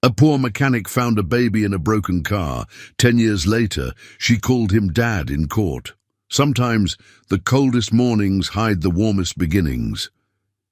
A poor mechanic found a baby in a broken car. 10 years later, she called him Dad in court. Sometimes the coldest mornings hide the warmest beginnings.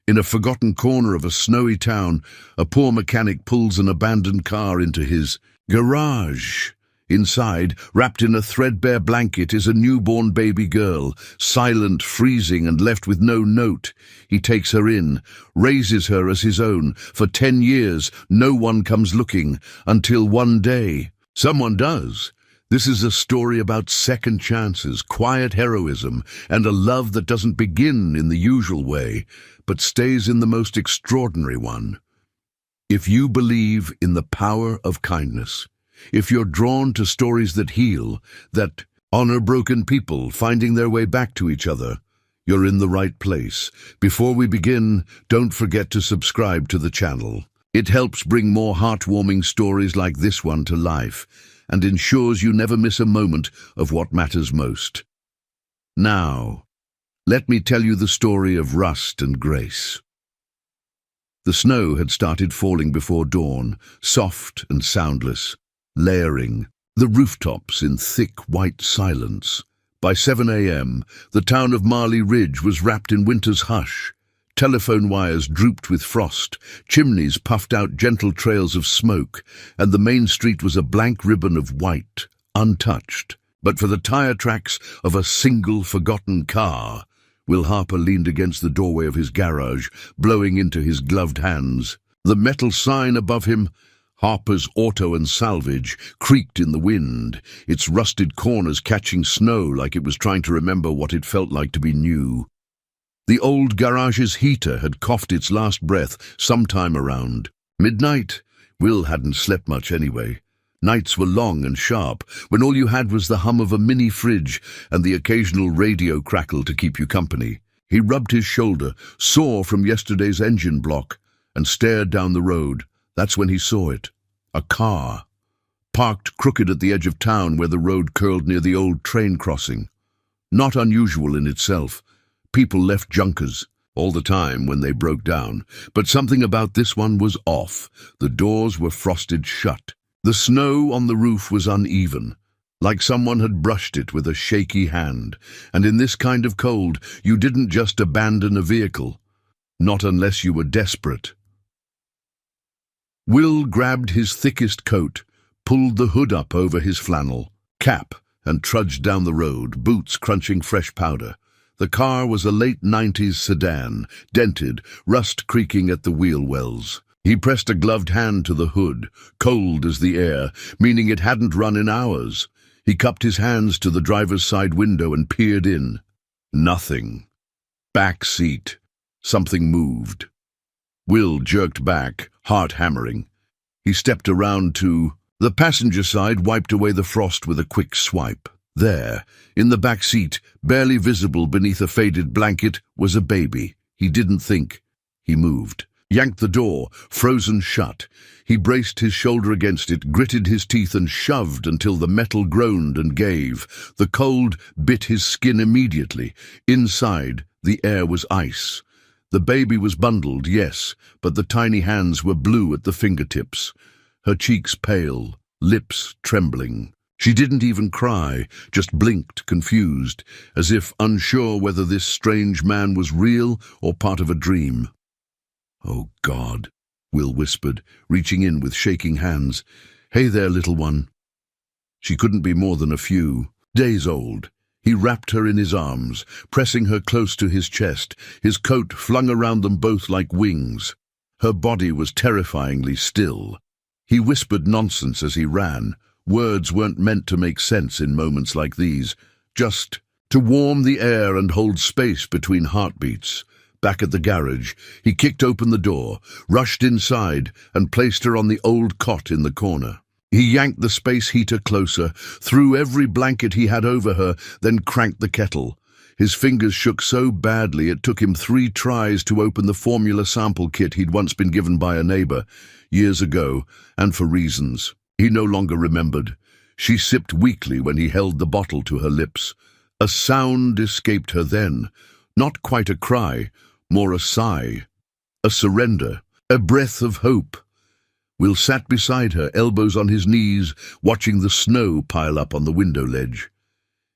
In a forgotten corner of a snowy town, a poor mechanic pulls an abandoned car into his garage. Inside, wrapped in a threadbare blanket, is a newborn baby girl, silent, freezing, and left with no note. He takes her in, raises her as his own. For 10 years, no one comes looking, until one day, someone does. This is a story about second chances, quiet heroism, and a love that doesn't begin in the usual way, but stays in the most extraordinary one. If you believe in the power of kindness, if you're drawn to stories that heal, that honor broken people finding their way back to each other, you're in the right place. Before we begin, don't forget to subscribe to the channel. It helps bring more heartwarming stories like this one to life, and ensures you never miss a moment of what matters most. Now, let me tell you the story of Rust and Grace. The snow had started falling before dawn, soft and soundless, layering the rooftops in thick white silence. By 7 a.m., the town of Marley Ridge was wrapped in winter's hush. Telephone wires drooped with frost, chimneys puffed out gentle trails of smoke, and the main street was a blank ribbon of white, untouched. But for the tire tracks of a single forgotten car, Will Harper leaned against the doorway of his garage, blowing into his gloved hands. The metal sign above him, Harper's Auto and Salvage, creaked in the wind, its rusted corners catching snow like it was trying to remember what it felt like to be new. The old garage's heater had coughed its last breath sometime around midnight. Will hadn't slept much anyway. Nights were long and sharp, when all you had was the hum of a mini fridge and the occasional radio crackle to keep you company. He rubbed his shoulder, sore from yesterday's engine block, and stared down the road. That's when he saw it. A car, parked crooked at the edge of town where the road curled near the old train crossing. Not unusual in itself. People left junkers all the time when they broke down, but something about this one was off. The doors were frosted shut. The snow on the roof was uneven, like someone had brushed it with a shaky hand. And in this kind of cold, you didn't just abandon a vehicle. Not unless you were desperate. Will grabbed his thickest coat, pulled the hood up over his flannel cap, and trudged down the road, boots crunching fresh powder. The car was a late 90s sedan, dented, rust creaking at the wheel wells. He pressed a gloved hand to the hood, cold as the air, meaning it hadn't run in hours. He cupped his hands to the driver's side window and peered in. Nothing. Back seat. Something moved. Will jerked back, heart hammering. He stepped around to the passenger side, wiped away the frost with a quick swipe. There, in the back seat, barely visible beneath a faded blanket, was a baby. He didn't think. He moved. Yanked the door, frozen shut. He braced his shoulder against it, gritted his teeth and shoved until the metal groaned and gave. The cold bit his skin immediately. Inside, the air was ice. The baby was bundled, yes, but the tiny hands were blue at the fingertips. Her cheeks pale, lips trembling. She didn't even cry, just blinked, confused, as if unsure whether this strange man was real or part of a dream. "Oh, God," Will whispered, reaching in with shaking hands. "Hey there, little one." She couldn't be more than a few days old. He wrapped her in his arms, pressing her close to his chest, his coat flung around them both like wings. Her body was terrifyingly still. He whispered nonsense as he ran. Words weren't meant to make sense in moments like these, just to warm the air and hold space between heartbeats. Back at the garage, he kicked open the door, rushed inside, and placed her on the old cot in the corner. He yanked the space heater closer, threw every blanket he had over her, then cranked the kettle. His fingers shook so badly it took him 3 tries to open the formula sample kit he'd once been given by a neighbor, years ago, and for reasons he no longer remembered. She sipped weakly when he held the bottle to her lips. A sound escaped her then, not quite a cry, more a sigh, a surrender, a breath of hope. Will sat beside her, elbows on his knees, watching the snow pile up on the window ledge.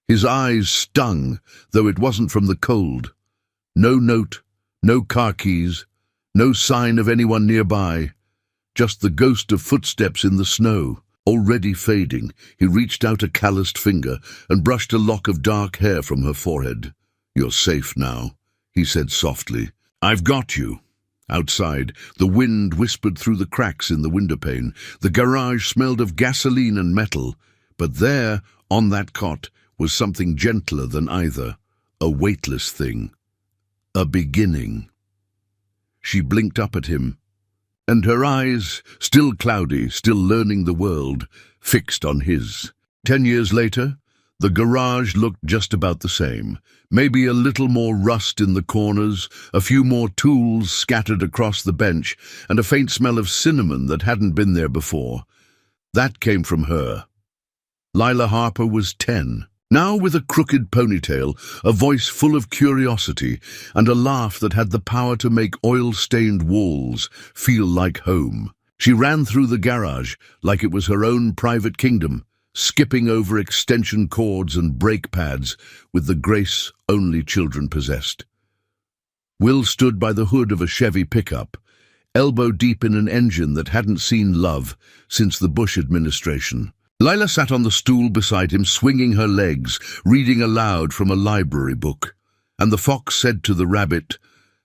His eyes stung, though it wasn't from the cold. No note, no car keys, no sign of anyone nearby. Just the ghost of footsteps in the snow. Already fading, he reached out a calloused finger and brushed a lock of dark hair from her forehead. "You're safe now," he said softly. "I've got you." Outside, the wind whispered through the cracks in the windowpane. The garage smelled of gasoline and metal. But there, on that cot, was something gentler than either. A weightless thing. A beginning. She blinked up at him, and her eyes, still cloudy, still learning the world, fixed on his. 10 years later, the garage looked just about the same. Maybe a little more rust in the corners, a few more tools scattered across the bench, and a faint smell of cinnamon that hadn't been there before. That came from her. Lila Harper was 10. Now with a crooked ponytail, a voice full of curiosity, and a laugh that had the power to make oil-stained walls feel like home. She ran through the garage like it was her own private kingdom, skipping over extension cords and brake pads with the grace only children possessed. Will stood by the hood of a Chevy pickup, elbow deep in an engine that hadn't seen love since the Bush administration. Lila sat on the stool beside him, swinging her legs, reading aloud from a library book. And the fox said to the rabbit,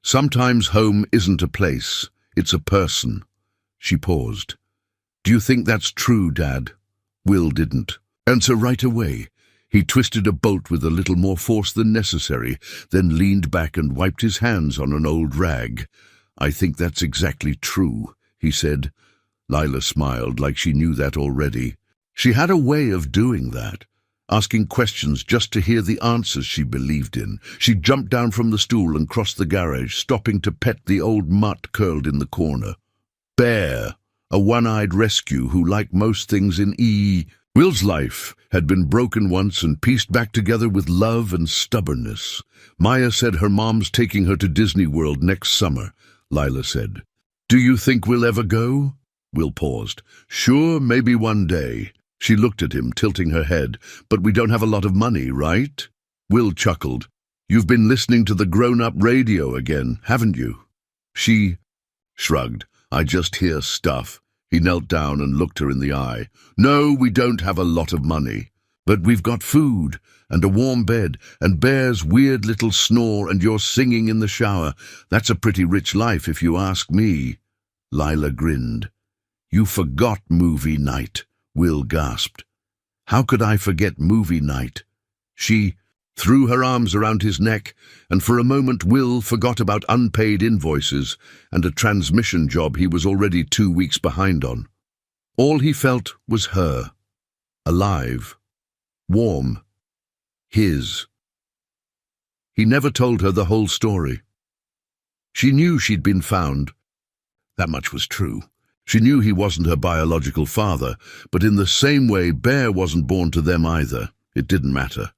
"Sometimes home isn't a place, it's a person." She paused. "Do you think that's true, Dad?" Will didn't answer right away. He twisted a bolt with a little more force than necessary, then leaned back and wiped his hands on an old rag. "I think that's exactly true," he said. Lila smiled like she knew that already. She had a way of doing that, asking questions just to hear the answers she believed in. She jumped down from the stool and crossed the garage, stopping to pet the old mutt curled in the corner. Bear, a one-eyed rescue who, like most things in Will's life, had been broken once and pieced back together with love and stubbornness. "Maya said her mom's taking her to Disney World next summer," Lila said. "Do you think we'll ever go?" Will paused. "Sure, maybe one day." She looked at him, tilting her head. "But we don't have a lot of money, right?" Will chuckled. "You've been listening to the grown-up radio again, haven't you?" She shrugged. "I just hear stuff." He knelt down and looked her in the eye. "No, we don't have a lot of money. But we've got food, and a warm bed, and Bear's weird little snore, and your singing in the shower. That's a pretty rich life, if you ask me." Lila grinned. "You forgot movie night," Will gasped. "How could I forget movie night?" She threw her arms around his neck, and for a moment Will forgot about unpaid invoices and a transmission job he was already 2 weeks behind on. All he felt was her. Alive. Warm. His. He never told her the whole story. She knew she'd been found. That much was true. She knew he wasn't her biological father, but in the same way Bear wasn't born to them either. It didn't matter.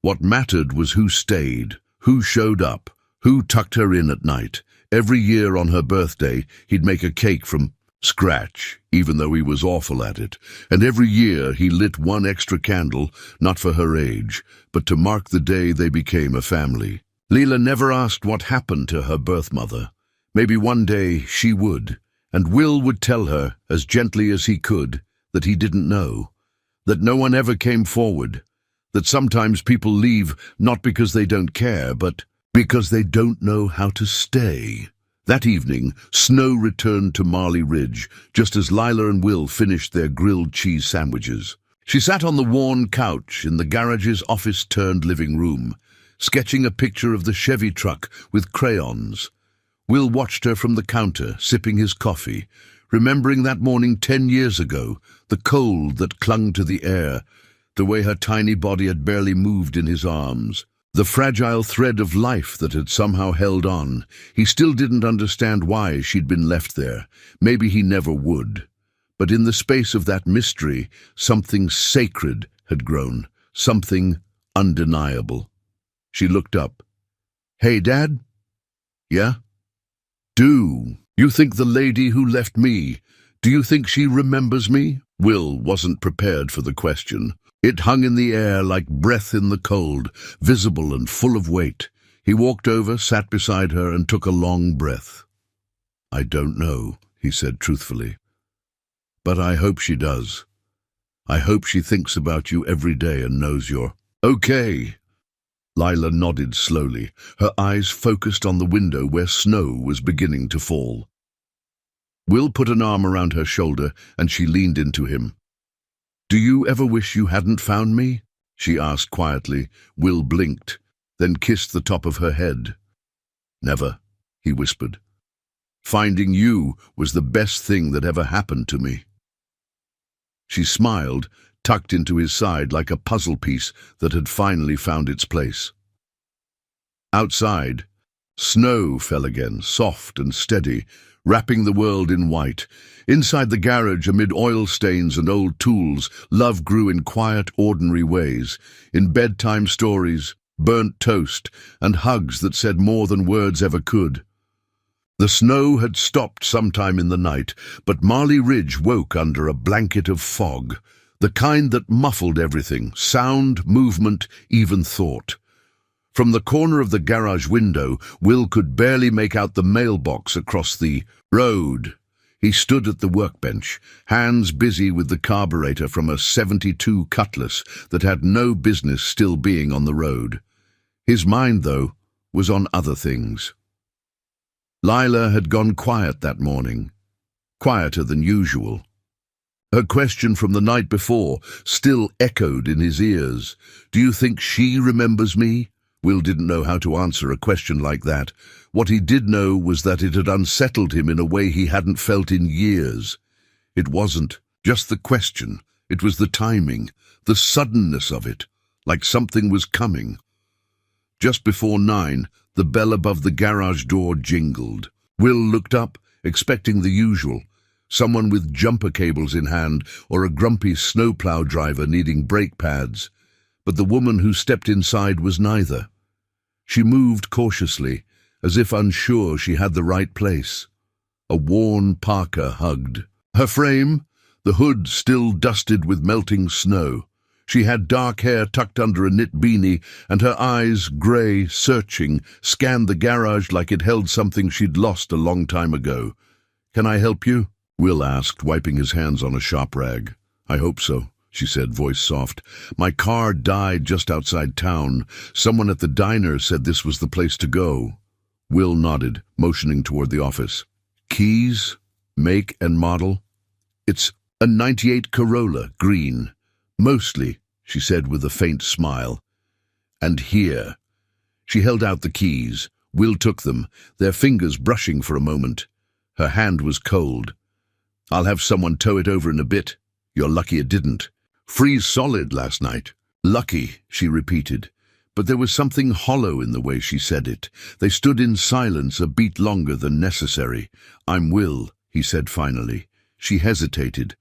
What mattered was who stayed, who showed up, who tucked her in at night. Every year on her birthday, he'd make a cake from scratch, even though he was awful at it. And every year he lit one extra candle, not for her age, but to mark the day they became a family. Lila never asked what happened to her birth mother. Maybe one day she would. And Will would tell her, as gently as he could, that he didn't know, that no one ever came forward, that sometimes people leave not because they don't care, but because they don't know how to stay. That evening, snow returned to Marley Ridge, just as Lila and Will finished their grilled cheese sandwiches. She sat on the worn couch in the garage's office-turned living room, sketching a picture of the Chevy truck with crayons. Will watched her from the counter, sipping his coffee, remembering that morning 10 years ago, the cold that clung to the air, the way her tiny body had barely moved in his arms, the fragile thread of life that had somehow held on. He still didn't understand why she'd been left there. Maybe he never would. But in the space of that mystery, something sacred had grown, something undeniable. She looked up. "Hey, Dad?" "Yeah?" "Do you think the lady who left me Do you think she remembers me? Will wasn't prepared for the question. It hung in the air like breath in the cold, visible and full of weight. He walked over, sat beside her, and took a long breath. I don't know, he said truthfully. But I hope she does. I hope she thinks about you every day and knows you're okay. Lila nodded slowly, her eyes focused on the window where snow was beginning to fall. Will put an arm around her shoulder and she leaned into him. Do you ever wish you hadn't found me? She asked quietly. Will blinked, then kissed the top of her head. Never, he whispered. Finding you was the best thing that ever happened to me. She smiled, tucked into his side like a puzzle piece that had finally found its place. Outside, snow fell again, soft and steady, wrapping the world in white. Inside the garage, amid oil stains and old tools, love grew in quiet, ordinary ways, in bedtime stories, burnt toast, and hugs that said more than words ever could. The snow had stopped sometime in the night, but Marley Ridge woke under a blanket of fog, the kind that muffled everything, sound, movement, even thought. From the corner of the garage window, Will could barely make out the mailbox across the road. He stood at the workbench, hands busy with the carburetor from a '72 Cutlass that had no business still being on the road. His mind, though, was on other things. Lila had gone quiet that morning, quieter than usual. Her question from the night before still echoed in his ears. Do you think she remembers me? Will didn't know how to answer a question like that. What he did know was that it had unsettled him in a way he hadn't felt in years. It wasn't just the question, it was the timing, the suddenness of it, like something was coming. Just before 9, the bell above the garage door jingled. Will looked up, expecting the usual, someone with jumper cables in hand or a grumpy snowplow driver needing brake pads. But the woman who stepped inside was neither. She moved cautiously, as if unsure she had the right place. A worn parka hugged her frame, the hood still dusted with melting snow. She had dark hair tucked under a knit beanie, and her eyes, grey, searching, scanned the garage like it held something she'd lost a long time ago. Can I help you? Will asked, wiping his hands on a shop rag. I hope so, she said, voice soft. My car died just outside town. Someone at the diner said this was the place to go. Will nodded, motioning toward the office. Keys? Make and model? It's a '98 Corolla, green. Mostly, she said with a faint smile. And here. She held out the keys. Will took them, their fingers brushing for a moment. Her hand was cold. I'll have someone tow it over in a bit. You're lucky it didn't. Freeze solid last night. Lucky, she repeated. But there was something hollow in the way she said it. They stood in silence a beat longer than necessary. I'm Will, he said finally. She hesitated.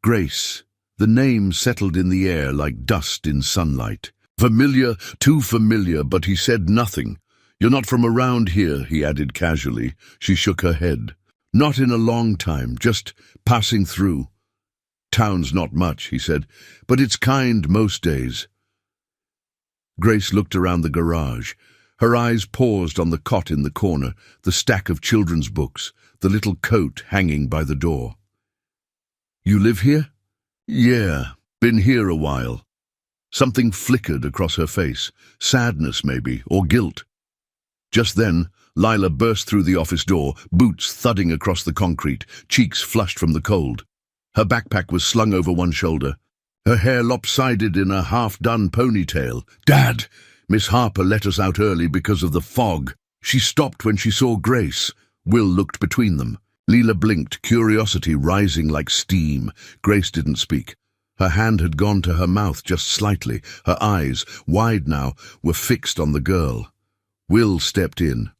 Grace. The name settled in the air like dust in sunlight. Familiar, too familiar, but he said nothing. You're not from around here, he added casually. She shook her head. Not in a long time, just passing through. Town's not much, he said, but it's kind most days. Grace looked around the garage. Her eyes paused on the cot in the corner, the stack of children's books, the little coat hanging by the door. You live here? Yeah, been here a while. Something flickered across her face, sadness maybe, or guilt. Just then, Lila burst through the office door, boots thudding across the concrete, cheeks flushed from the cold. Her backpack was slung over one shoulder, her hair lopsided in a half-done ponytail. Dad! Miss Harper let us out early because of the fog. She stopped when she saw Grace. Will looked between them. Leela blinked, curiosity rising like steam. Grace didn't speak. Her hand had gone to her mouth just slightly. Her eyes, wide now, were fixed on the girl. Will stepped in.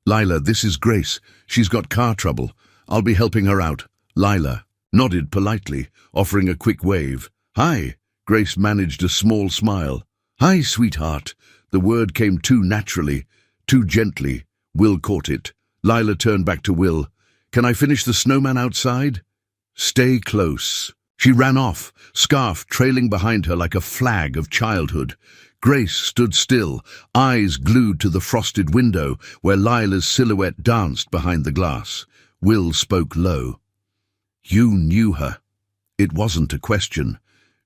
Lila, this is Grace. She's got car trouble. I'll be helping her out. Lila nodded politely, offering a quick wave. Hi. Grace managed a small smile. Hi, sweetheart. The word came too naturally, too gently. Will caught it. Lila turned back to Will. Can I finish the snowman outside? Stay close." She ran off, scarf trailing behind her like a flag of childhood. Grace stood still, eyes glued to the frosted window where Lila's silhouette danced behind the glass. Will spoke low. "You knew her." It wasn't a question.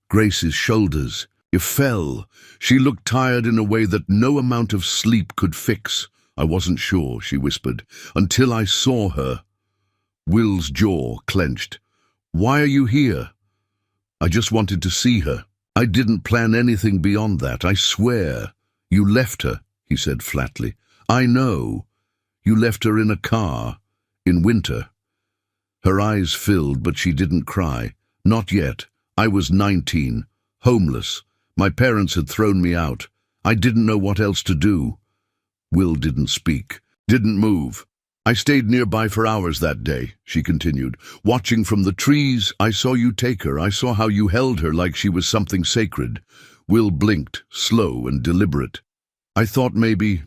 Grace's shoulders fell. She looked tired in a way that no amount of sleep could fix. "I wasn't sure," she whispered, "until I saw her." Will's jaw clenched. "Why are you here?" "I just wanted to see her. I didn't plan anything beyond that, I swear." "You left her," he said flatly. "I know. You left her in a car. In winter." Her eyes filled, but she didn't cry. "Not yet. I was 19, homeless. My parents had thrown me out. I didn't know what else to do." Will didn't speak, didn't move. "I stayed nearby for hours that day," she continued. "Watching from the trees, I saw you take her. I saw how you held her like she was something sacred." Will blinked, slow and deliberate. "I thought maybe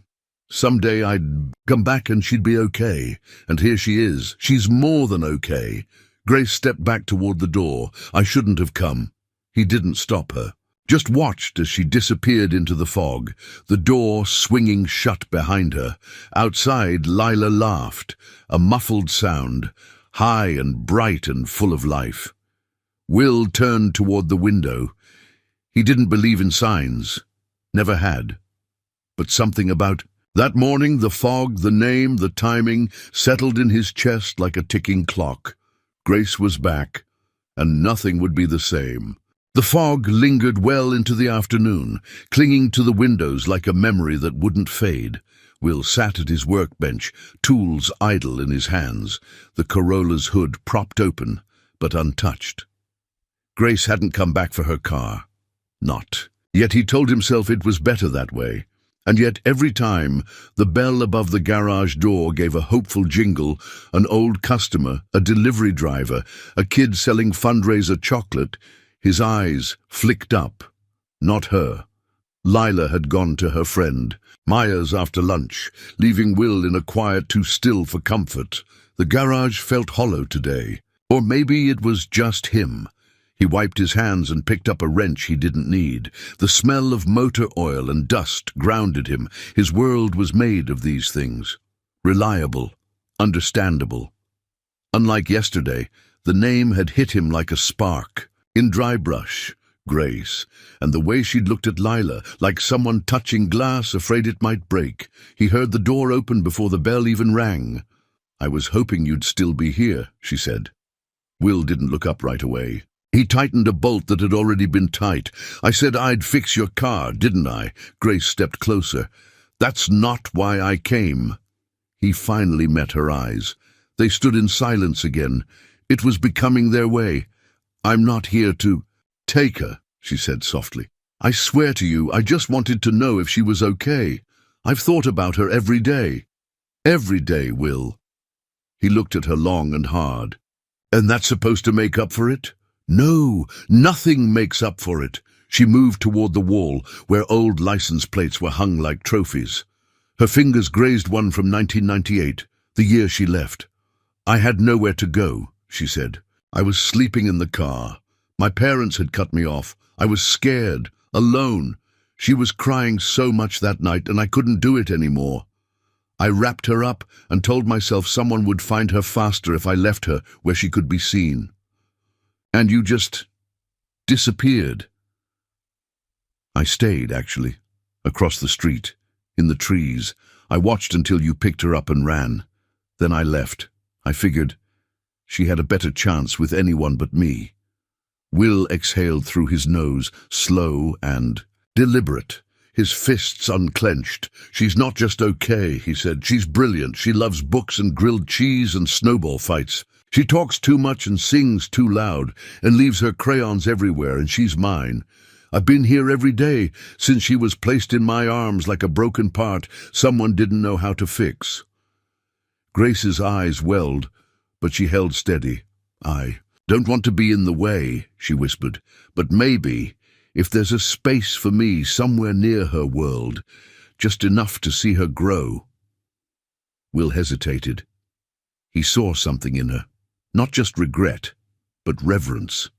someday I'd come back and she'd be okay. And here she is. She's more than okay." Grace stepped back toward the door. "I shouldn't have come." He didn't stop her, just watched as she disappeared into the fog, the door swinging shut behind her. Outside, Lila laughed, a muffled sound, high and bright and full of life. Will turned toward the window. He didn't believe in signs, never had. But something about that morning, the fog, the name, the timing, settled in his chest like a ticking clock. Grace was back, and nothing would be the same. The fog lingered well into the afternoon, clinging to the windows like a memory that wouldn't fade. Will sat at his workbench, tools idle in his hands, the Corolla's hood propped open, but untouched. Grace hadn't come back for her car. Not. Yet he told himself it was better that way. And yet every time the bell above the garage door gave a hopeful jingle, an old customer, a delivery driver, a kid selling fundraiser chocolate, his eyes flicked up. Not her. Lila had gone to her friend, Maya's, after lunch, leaving Will in a quiet too still for comfort. The garage felt hollow today. Or maybe it was just him. He wiped his hands and picked up a wrench he didn't need. The smell of motor oil and dust grounded him. His world was made of these things. Reliable, understandable. Unlike yesterday, the name had hit him like a spark. In dry brush, Grace, and the way she'd looked at Lila, like someone touching glass afraid it might break. He heard the door open before the bell even rang. "I was hoping you'd still be here," she said. Will didn't look up right away. He tightened a bolt that had already been tight. "I said I'd fix your car, didn't I?" Grace stepped closer. "That's not why I came." He finally met her eyes. They stood in silence again. It was becoming their way. "I'm not here to take her," she said softly. "I swear to you, I just wanted to know if she was okay. I've thought about her every day." "Every day, Will." He looked at her long and hard. "And that's supposed to make up for it?" "No, nothing makes up for it." She moved toward the wall, where old license plates were hung like trophies. Her fingers grazed one from 1998, the year she left. "I had nowhere to go," she said. "I was sleeping in the car. My parents had cut me off. I was scared, alone. She was crying so much that night, and I couldn't do it anymore. I wrapped her up and told myself someone would find her faster if I left her where she could be seen. And you just disappeared." "I stayed, actually, across the street, in the trees. I watched until you picked her up and ran. Then I left. I figured she had a better chance with anyone but me." Will exhaled through his nose, slow and deliberate, his fists unclenched. "She's not just okay," he said. "She's brilliant. She loves books and grilled cheese and snowball fights. She talks too much and sings too loud and leaves her crayons everywhere, and she's mine. I've been here every day since she was placed in my arms like a broken part someone didn't know how to fix." Grace's eyes welled, but she held steady. "I don't want to be in the way," she whispered, "but maybe, if there's a space for me somewhere near her world, just enough to see her grow." Will hesitated. He saw something in her, not just regret, but reverence.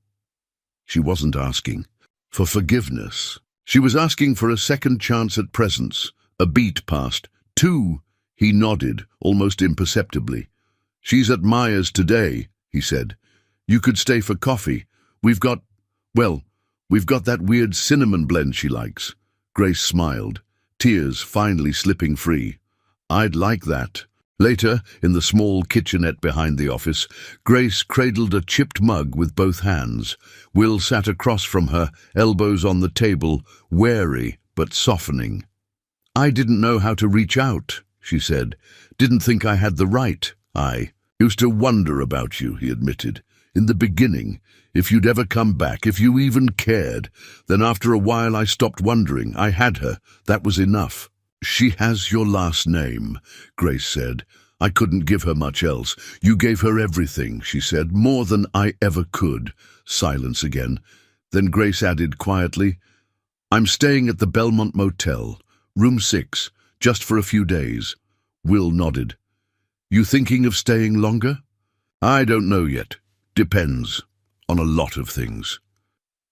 She wasn't asking for forgiveness. She was asking for a second chance at presence. A beat passed. 2, he nodded, almost imperceptibly. She's at Myers today, he said. You could stay for coffee. We've got that weird cinnamon blend she likes. Grace smiled, tears finally slipping free. I'd like that. Later, in the small kitchenette behind the office, Grace cradled a chipped mug with both hands. Will sat across from her, elbows on the table, wary but softening. I didn't know how to reach out, she said. Didn't think I had the right. I used to wonder about you, he admitted. In the beginning, if you'd ever come back, if you even cared. Then after a while I stopped wondering. I had her. That was enough. She has your last name, Grace said. I couldn't give her much else. You gave her everything, she said, more than I ever could. Silence again. Then Grace added quietly, I'm staying at the Belmont Motel, room 6, just for a few days. Will nodded. You thinking of staying longer? I don't know yet. Depends on a lot of things.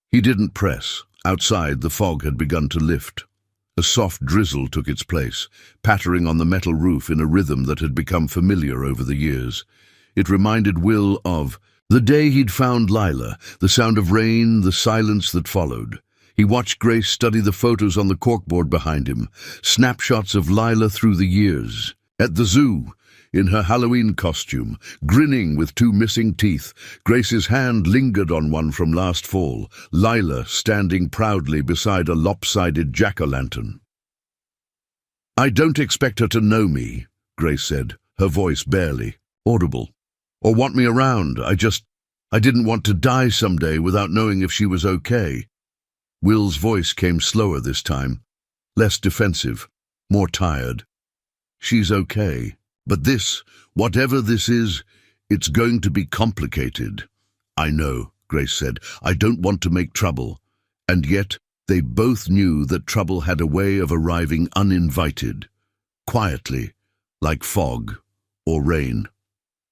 He didn't press. Outside, the fog had begun to lift. A soft drizzle took its place, pattering on the metal roof in a rhythm that had become familiar over the years. It reminded Will of the day he'd found Lila, the sound of rain, the silence that followed. He watched Grace study the photos on the corkboard behind him, snapshots of Lila through the years. At the zoo, in her Halloween costume, grinning with 2 missing teeth, Grace's hand lingered on one from last fall, Lila standing proudly beside a lopsided jack-o'-lantern. I don't expect her to know me, Grace said, her voice barely audible. Or want me around. I didn't want to die someday without knowing if she was okay. Will's voice came slower this time, less defensive, more tired. She's okay. But this, whatever this is, it's going to be complicated. I know, Grace said. I don't want to make trouble. And yet, they both knew that trouble had a way of arriving uninvited, quietly, like fog or rain.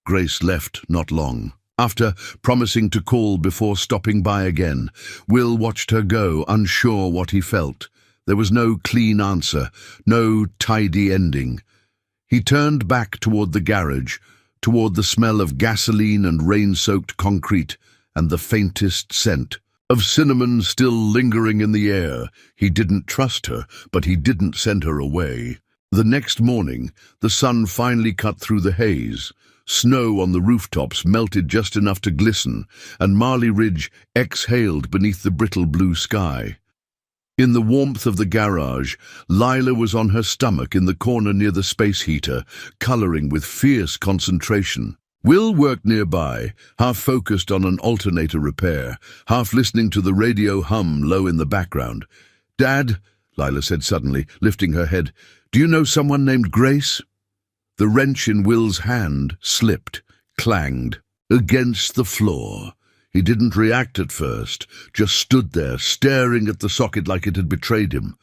Grace left not long. After promising to call before stopping by again, Will watched her go, unsure what he felt. There was no clean answer, no tidy ending. He turned back toward the garage, toward the smell of gasoline and rain-soaked concrete, and the faintest scent of cinnamon still lingering in the air. He didn't trust her, but he didn't send her away. The next morning, the sun finally cut through the haze. Snow on the rooftops melted just enough to glisten, and Marley Ridge exhaled beneath the brittle blue sky. In the warmth of the garage, Lila was on her stomach in the corner near the space heater, coloring with fierce concentration. Will worked nearby, half focused on an alternator repair, half listening to the radio hum low in the background. Dad, Lila said suddenly, lifting her head, do you know someone named Grace? The wrench in Will's hand slipped, clanged, against the floor. He didn't react at first, just stood there, staring at the socket like it had betrayed him.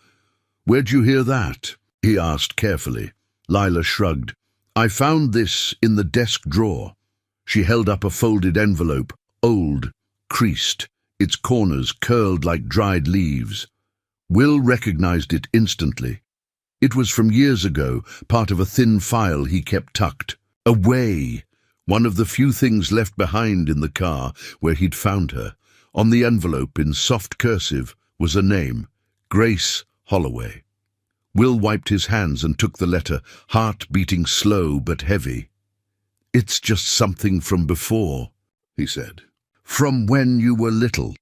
Where'd you hear that? He asked carefully. Lila shrugged. I found this in the desk drawer. She held up a folded envelope, old, creased, its corners curled like dried leaves. Will recognized it instantly. It was from years ago, part of a thin file he kept tucked away. One of the few things left behind in the car where he'd found her. On the envelope, in soft cursive, was a name, Grace Holloway. Will wiped his hands and took the letter, heart beating slow but heavy. It's just something from before, he said. From when you were little.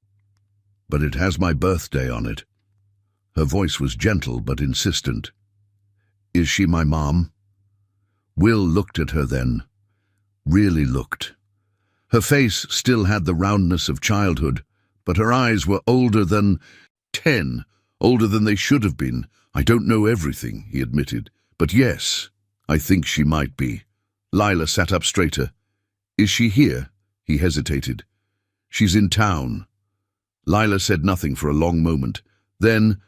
But it has my birthday on it. Her voice was gentle but insistent. Is she my mom? Will looked at her then. Really looked. Her face still had the roundness of childhood, but her eyes were older than 10, older than they should have been. I don't know everything, he admitted, but yes, I think she might be. Lila sat up straighter. Is she here? He hesitated. She's in town. Lila said nothing for a long moment. Then,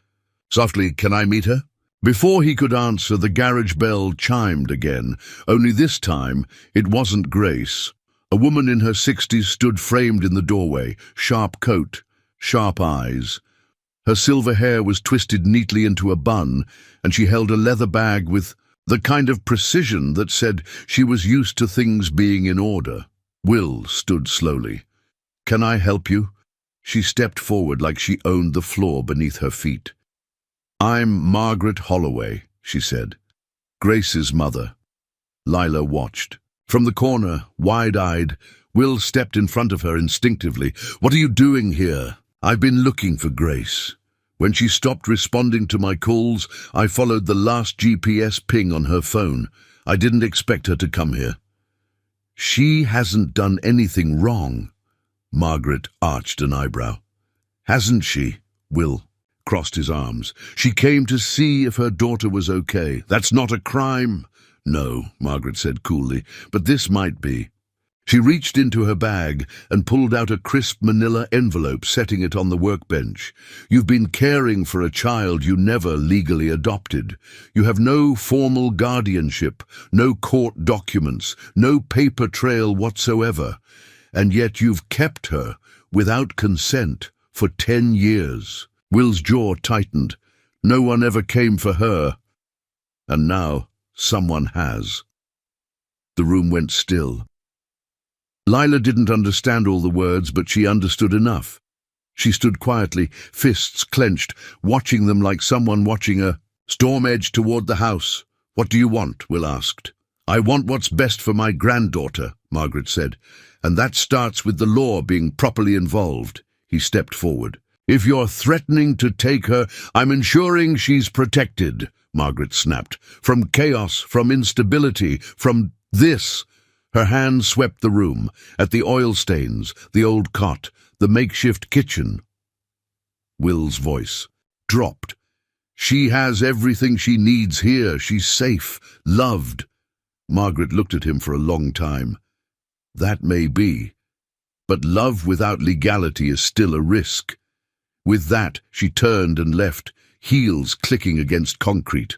softly, can I meet her? Before he could answer, the garage bell chimed again, only this time it wasn't Grace. A woman in her 60s stood framed in the doorway, sharp coat, sharp eyes. Her silver hair was twisted neatly into a bun, and she held a leather bag with the kind of precision that said she was used to things being in order. Will stood slowly. "Can I help you?" She stepped forward like she owned the floor beneath her feet. "I'm Margaret Holloway," she said. "Grace's mother." Lila watched. From the corner, wide-eyed, Will stepped in front of her instinctively. "What are you doing here?" "I've been looking for Grace. When she stopped responding to my calls, I followed the last GPS ping on her phone. I didn't expect her to come here." "She hasn't done anything wrong." Margaret arched an eyebrow. "Hasn't she?" Will crossed his arms. "She came to see if her daughter was okay. That's not a crime." "No," Margaret said coolly, "but this might be." She reached into her bag and pulled out a crisp manila envelope, setting it on the workbench. "You've been caring for a child you never legally adopted. You have no formal guardianship, no court documents, no paper trail whatsoever. And yet you've kept her, without consent, for 10 years. Will's jaw tightened. No one ever came for her. And now someone has. The room went still. Lila didn't understand all the words, but she understood enough. She stood quietly, fists clenched, watching them like someone watching a storm edge toward the house. "What do you want?" Will asked. "I want what's best for my granddaughter," Margaret said. "And that starts with the law being properly involved." He stepped forward. "If you're threatening to take her, I'm ensuring she's protected," Margaret snapped. "From chaos, from instability, from this." Her hand swept the room, at the oil stains, the old cot, the makeshift kitchen. Will's voice dropped. "She has everything she needs here. She's safe, loved." Margaret looked at him for a long time. "That may be, but love without legality is still a risk." With that, she turned and left, heels clicking against concrete.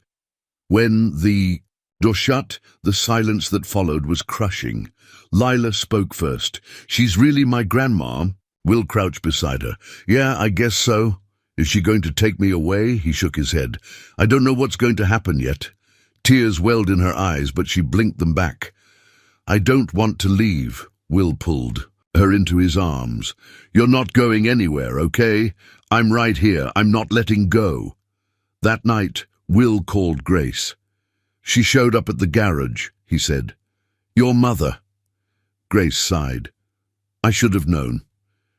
When the door shut, the silence that followed was crushing. Lila spoke first. "She's really my grandma?" Will crouched beside her. "Yeah, I guess so." "Is she going to take me away?" He shook his head. "I don't know what's going to happen yet." Tears welled in her eyes, but she blinked them back. "I don't want to leave." Will pulled her into his arms. "You're not going anywhere, okay? I'm right here. I'm not letting go." That night, Will called Grace. "She showed up at the garage," he said. "Your mother." Grace sighed. "I should have known.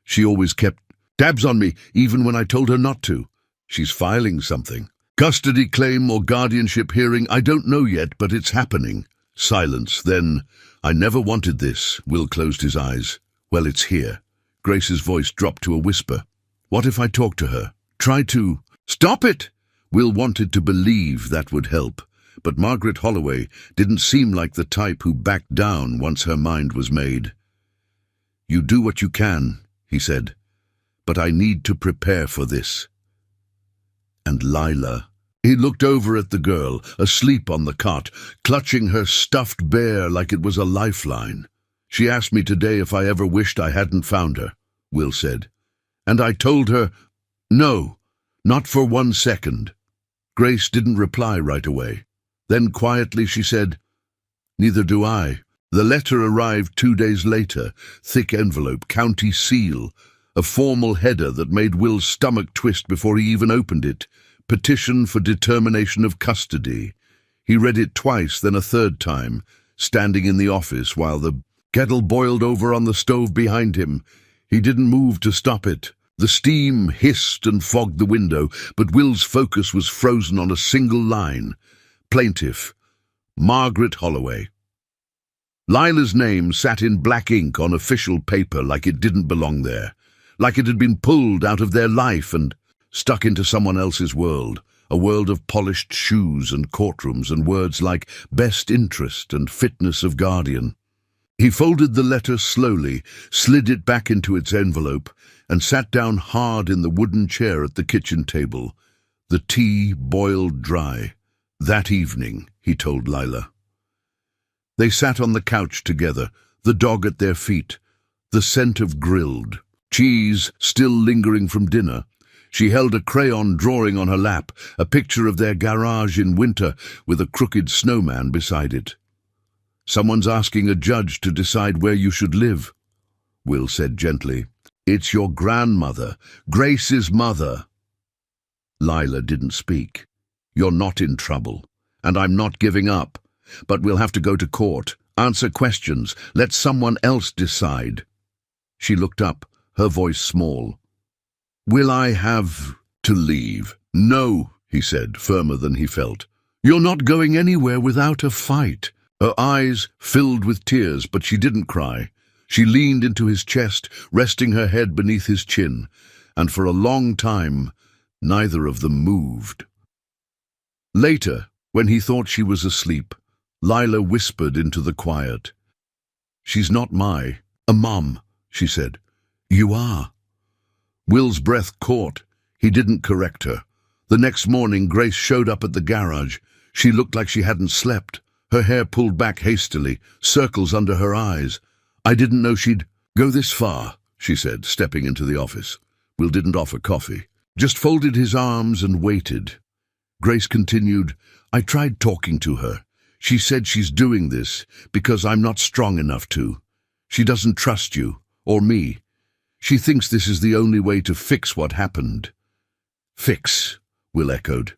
She always kept tabs on me, even when I told her not to. She's filing something. Custody claim or guardianship hearing, I don't know yet, but it's happening." Silence. Then, "I never wanted this." Will closed his eyes. "Well, it's here." Grace's voice dropped to a whisper. "What if I talk to her? Try to—" "Stop it!" Will wanted to believe that would help. But Margaret Holloway didn't seem like the type who backed down once her mind was made. "You do what you can," he said, "but I need to prepare for this." And Lila. He looked over at the girl, asleep on the cot, clutching her stuffed bear like it was a lifeline. "She asked me today if I ever wished I hadn't found her," Will said. "And I told her, no, not for 1 second." Grace didn't reply right away. Then quietly she said, "Neither do I." The letter arrived 2 days later, thick envelope, county seal, a formal header that made Will's stomach twist before he even opened it. Petition for determination of custody. He read it twice, then a third time, standing in the office while the kettle boiled over on the stove behind him. He didn't move to stop it. The steam hissed and fogged the window, but Will's focus was frozen on a single line. Plaintiff, Margaret Holloway. Lila's name sat in black ink on official paper like it didn't belong there, like it had been pulled out of their life and stuck into someone else's world, a world of polished shoes and courtrooms and words like best interest and fitness of guardian. He folded the letter slowly, slid it back into its envelope, and sat down hard in the wooden chair at the kitchen table. The tea boiled dry. "That evening," he told Lila. They sat on the couch together, the dog at their feet, the scent of grilled cheese still lingering from dinner. She held a crayon drawing on her lap, a picture of their garage in winter with a crooked snowman beside it. "Someone's asking a judge to decide where you should live," Will said gently. "It's your grandmother, Grace's mother." Lila didn't speak. "You're not in trouble, and I'm not giving up. But we'll have to go to court, answer questions, let someone else decide." She looked up, her voice small. "Will I have to leave?" "No," he said, firmer than he felt. "You're not going anywhere without a fight." Her eyes filled with tears, but she didn't cry. She leaned into his chest, resting her head beneath his chin, and for a long time, neither of them moved. Later, when he thought she was asleep, Lila whispered into the quiet. "She's not a mom," she said. "You are." Will's breath caught. He didn't correct her. The next morning, Grace showed up at the garage. She looked like she hadn't slept, her hair pulled back hastily, circles under her eyes. "I didn't know she'd go this far," she said, stepping into the office. Will didn't offer coffee, just folded his arms and waited. Grace continued, "I tried talking to her. She said she's doing this because I'm not strong enough to. She doesn't trust you, or me. She thinks this is the only way to fix what happened." "Fix," Will echoed.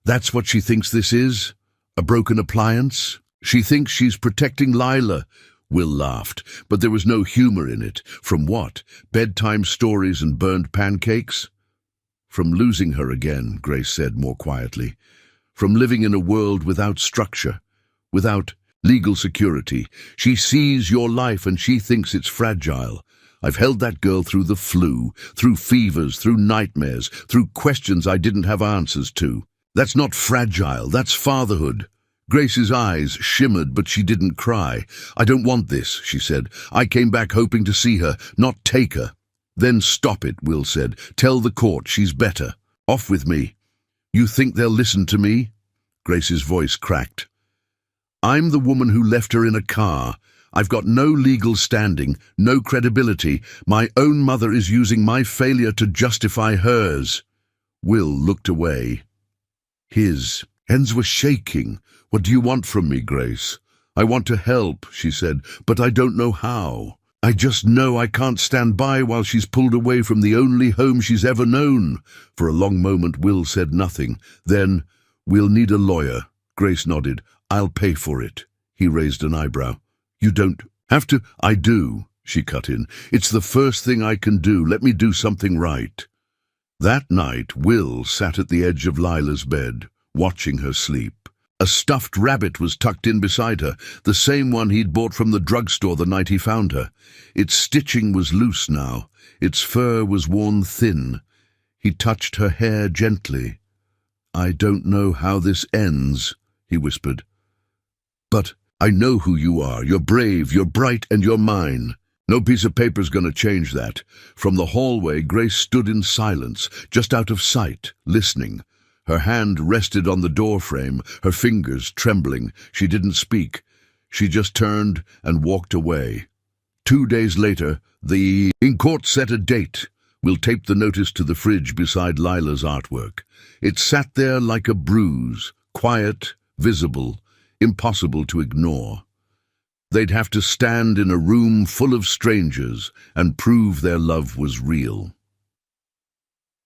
"That's what she thinks this is? A broken appliance? She thinks she's protecting Lila." Will laughed, but there was no humor in it. "From what? Bedtime stories and burned pancakes?" "From losing her again," Grace said more quietly. "From living in a world without structure, without legal security. She sees your life and she thinks it's fragile. I've held that girl through the flu, through fevers, through nightmares, through questions I didn't have answers to. That's not fragile, that's fatherhood." Grace's eyes shimmered, but she didn't cry. "I don't want this," she said. "I came back hoping to see her, not take her." "Then stop it," Will said. "Tell the court she's better. Off with me." "You think they'll listen to me?" Grace's voice cracked. "I'm the woman who left her in a car. I've got no legal standing, no credibility. My own mother is using my failure to justify hers." Will looked away. His hands were shaking. "What do you want from me, Grace?" "I want to help," she said, "but I don't know how. I just know I can't stand by while she's pulled away from the only home she's ever known." For a long moment, Will said nothing. Then, "We'll need a lawyer." Grace nodded. "I'll pay for it." He raised an eyebrow. "You don't have to." "I do," she cut in. "It's the first thing I can do. Let me do something right." That night, Will sat at the edge of Lila's bed, watching her sleep. A stuffed rabbit was tucked in beside her, the same one he'd bought from the drugstore the night he found her. Its stitching was loose now. Its fur was worn thin. He touched her hair gently. "I don't know how this ends," he whispered. "But I know who you are. You're brave, you're bright, and you're mine. No piece of paper's going to change that." From the hallway, Grace stood in silence, just out of sight, listening. Her hand rested on the doorframe, her fingers trembling. She didn't speak. She just turned and walked away. 2 days later, the in-court set a date. We'll tape the notice to the fridge beside Lila's artwork. It sat there like a bruise, quiet, visible, impossible to ignore. They'd have to stand in a room full of strangers and prove their love was real.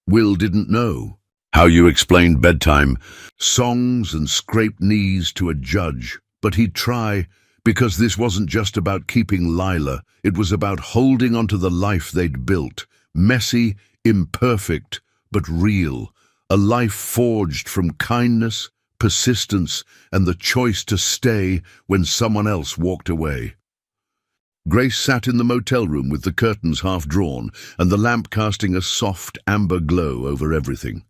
Will didn't know how you explained bedtime, songs and scraped knees to a judge, but he'd try, because this wasn't just about keeping Lila, it was about holding onto the life they'd built, messy, imperfect, but real, a life forged from kindness, persistence, and the choice to stay when someone else walked away. Grace sat in the motel room with the curtains half drawn and the lamp casting a soft amber glow over everything.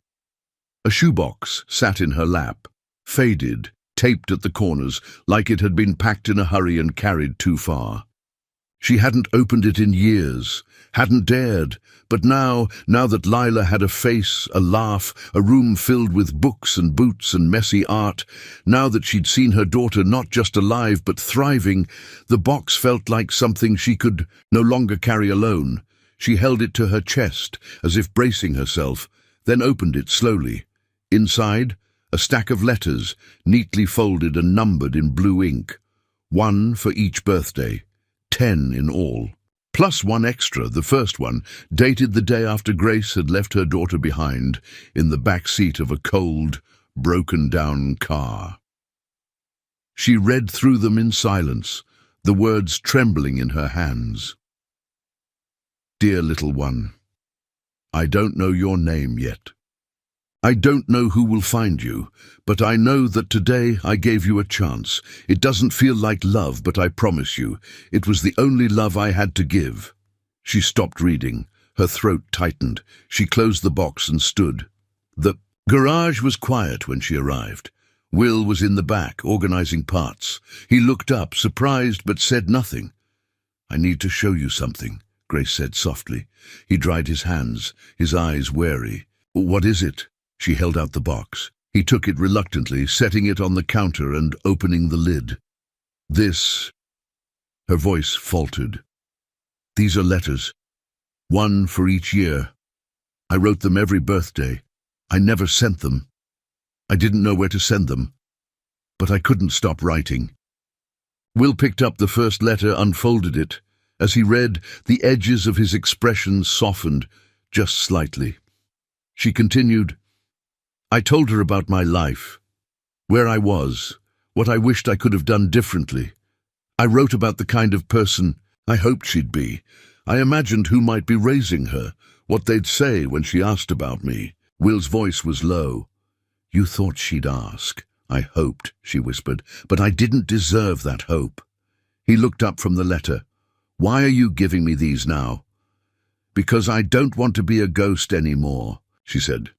A shoebox sat in her lap, faded, taped at the corners, like it had been packed in a hurry and carried too far. She hadn't opened it in years, hadn't dared, but now that Lila had a face, a laugh, a room filled with books and boots and messy art, now that she'd seen her daughter not just alive but thriving, the box felt like something she could no longer carry alone. She held it to her chest, as if bracing herself, then opened it slowly. Inside, a stack of letters, neatly folded and numbered in blue ink. 1 for each birthday. 10 in all. Plus one extra, the first one, dated the day after Grace had left her daughter behind in the back seat of a cold, broken-down car. She read through them in silence, the words trembling in her hands. Dear little one, I don't know your name yet. I don't know who will find you, but I know that today I gave you a chance. It doesn't feel like love, but I promise you, it was the only love I had to give. She stopped reading. Her throat tightened. She closed the box and stood. The garage was quiet when she arrived. Will was in the back, organizing parts. He looked up, surprised, but said nothing. I need to show you something, Grace said softly. He dried his hands, his eyes wary. What is it? She held out the box. He took it reluctantly, setting it on the counter and opening the lid. This... Her voice faltered. These are letters. 1 for each year. I wrote them every birthday. I never sent them. I didn't know where to send them. But I couldn't stop writing. Will picked up the first letter, unfolded it. As he read, the edges of his expression softened, just slightly. She continued, I told her about my life, where I was, what I wished I could have done differently. I wrote about the kind of person I hoped she'd be. I imagined who might be raising her, what they'd say when she asked about me. Will's voice was low. You thought she'd ask. I hoped, she whispered, but I didn't deserve that hope. He looked up from the letter. Why are you giving me these now? Because I don't want to be a ghost anymore, she said.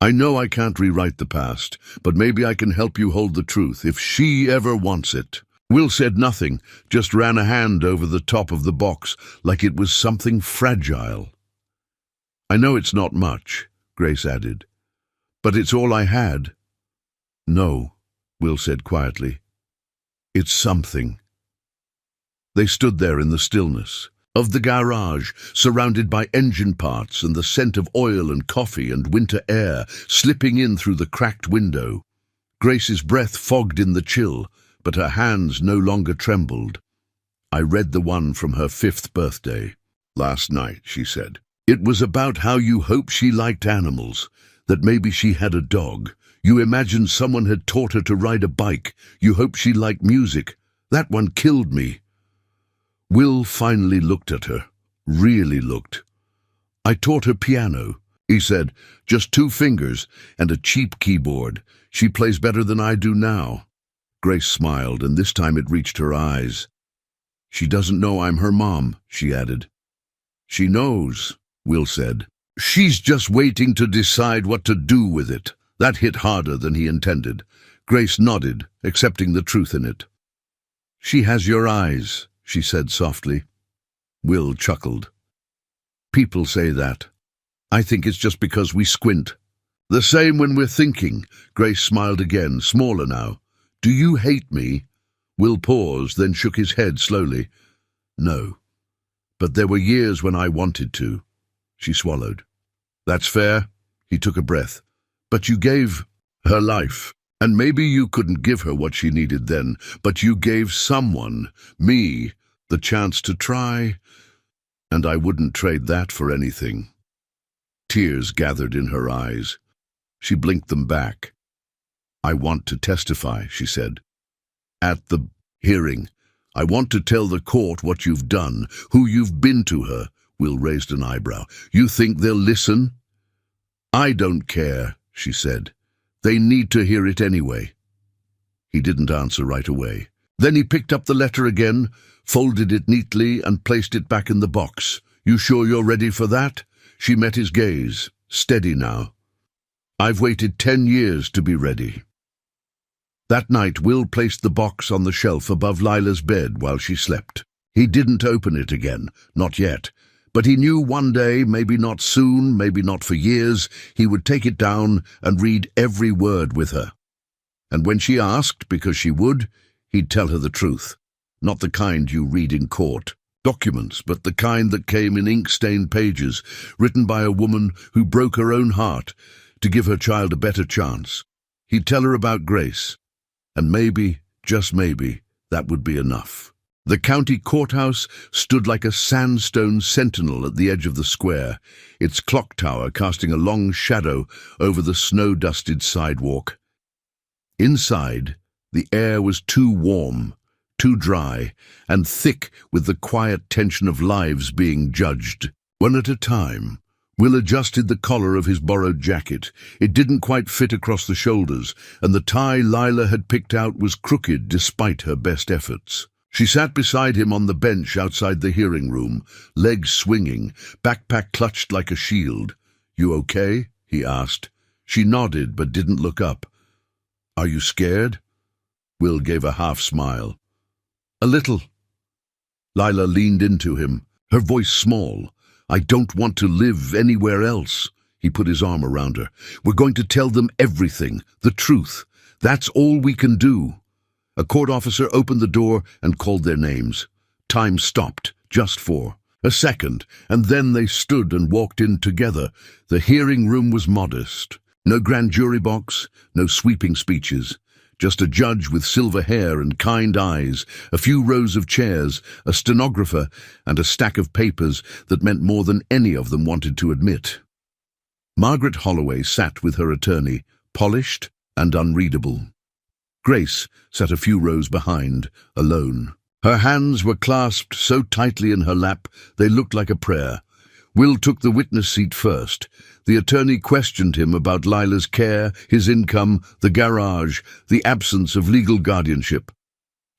I know I can't rewrite the past, but maybe I can help you hold the truth if she ever wants it. Will said nothing, just ran a hand over the top of the box like it was something fragile. I know it's not much, Grace added, but it's all I had. No, Will said quietly. It's something. They stood there in the stillness of the garage, surrounded by engine parts and the scent of oil and coffee and winter air slipping in through the cracked window. Grace's breath fogged in the chill, but her hands no longer trembled. I read the one from her 5th birthday. Last night, she said. It was about how you hope she liked animals, that maybe she had a dog. You imagined someone had taught her to ride a bike. You hoped she liked music. That one killed me. Will finally looked at her, really looked. I taught her piano, he said, just 2 fingers and a cheap keyboard. She plays better than I do now. Grace smiled, and this time it reached her eyes. She doesn't know I'm her mom, she added. She knows, Will said. She's just waiting to decide what to do with it. That hit harder than he intended. Grace nodded, accepting the truth in it. She has your eyes, she said softly. Will chuckled. People say that. I think it's just because we squint. The same when we're thinking. Grace smiled again, smaller now. Do you hate me? Will paused, then shook his head slowly. No. But there were years when I wanted to. She swallowed. That's fair. He took a breath. But you gave her life. And maybe you couldn't give her what she needed then, but you gave someone, me, the chance to try, and I wouldn't trade that for anything. Tears gathered in her eyes. She blinked them back. I want to testify, she said. At the hearing, I want to tell the court what you've done, who you've been to her. Will raised an eyebrow. You think they'll listen? I don't care, she said. They need to hear it anyway. He didn't answer right away. Then he picked up the letter again, folded it neatly, and placed it back in the box. You sure you're ready for that? She met his gaze, steady now. I've waited 10 years to be ready. That night, Will placed the box on the shelf above Lila's bed while she slept. He didn't open it again, not yet. But he knew one day, maybe not soon, maybe not for years, he would take it down and read every word with her. And when she asked, because she would, he'd tell her the truth. Not the kind you read in court. Documents, but the kind that came in ink-stained pages, written by a woman who broke her own heart to give her child a better chance. He'd tell her about Grace, and maybe, just maybe, that would be enough. The county courthouse stood like a sandstone sentinel at the edge of the square, its clock tower casting a long shadow over the snow-dusted sidewalk. Inside, the air was too warm, too dry, and thick with the quiet tension of lives being judged. One at a time, Will adjusted the collar of his borrowed jacket. It didn't quite fit across the shoulders, and the tie Lila had picked out was crooked despite her best efforts. She sat beside him on the bench outside the hearing room, legs swinging, backpack clutched like a shield. "You okay?" he asked. She nodded but didn't look up. "Are you scared?" Will gave a half-smile. "A little." Lila leaned into him, her voice small. "I don't want to live anywhere else." He put his arm around her. "We're going to tell them everything, the truth. That's all we can do." A court officer opened the door and called their names. Time stopped, just for a second, and then they stood and walked in together. The hearing room was modest. No grand jury box, no sweeping speeches. Just a judge with silver hair and kind eyes, a few rows of chairs, a stenographer, and a stack of papers that meant more than any of them wanted to admit. Margaret Holloway sat with her attorney, polished and unreadable. Grace sat a few rows behind, alone. Her hands were clasped so tightly in her lap they looked like a prayer. Will took the witness seat first. The attorney questioned him about Lila's care, his income, the garage, the absence of legal guardianship.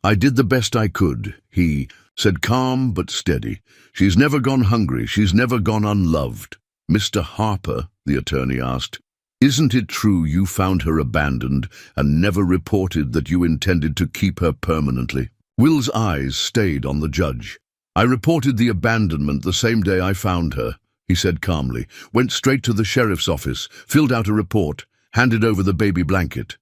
"I did the best I could," he said, calm but steady. "She's never gone hungry, she's never gone unloved." "Mr. Harper," the attorney asked, "isn't it true you found her abandoned and never reported that you intended to keep her permanently?" Will's eyes stayed on the judge. "I reported the abandonment the same day I found her," he said calmly. "Went straight to the sheriff's office, filled out a report, handed over the baby blanket.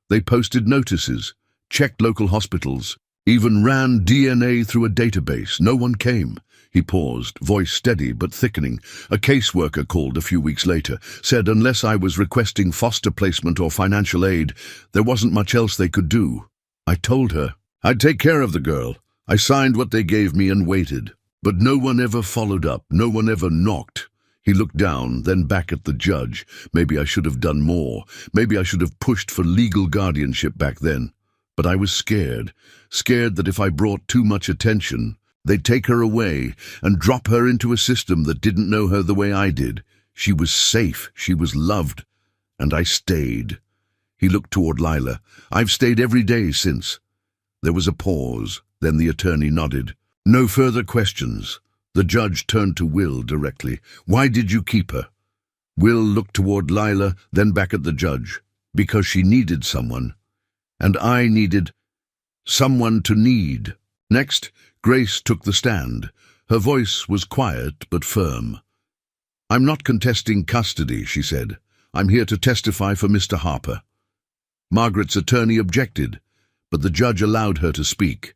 They posted notices, checked local hospitals, even ran DNA through a database. No one came." He paused, voice steady but thickening. "A caseworker called a few weeks later, said unless I was requesting foster placement or financial aid, there wasn't much else they could do. I told her I'd take care of the girl. I signed what they gave me and waited. But no one ever followed up, no one ever knocked." He looked down, then back at the judge. "Maybe I should have done more. Maybe I should have pushed for legal guardianship back then. But I was scared that if I brought too much attention, they'd take her away and drop her into a system that didn't know her the way I did. She was safe, she was loved, and I stayed." He looked toward Lila. "I've stayed every day since." There was a pause, then the attorney nodded. "No further questions." The judge turned to Will directly. "Why did you keep her?" Will looked toward Lila, then back at the judge. "Because she needed someone. And I needed someone to need." Next, Grace took the stand. Her voice was quiet but firm. "I'm not contesting custody," she said. "I'm here to testify for Mr. Harper." Margaret's attorney objected, but the judge allowed her to speak.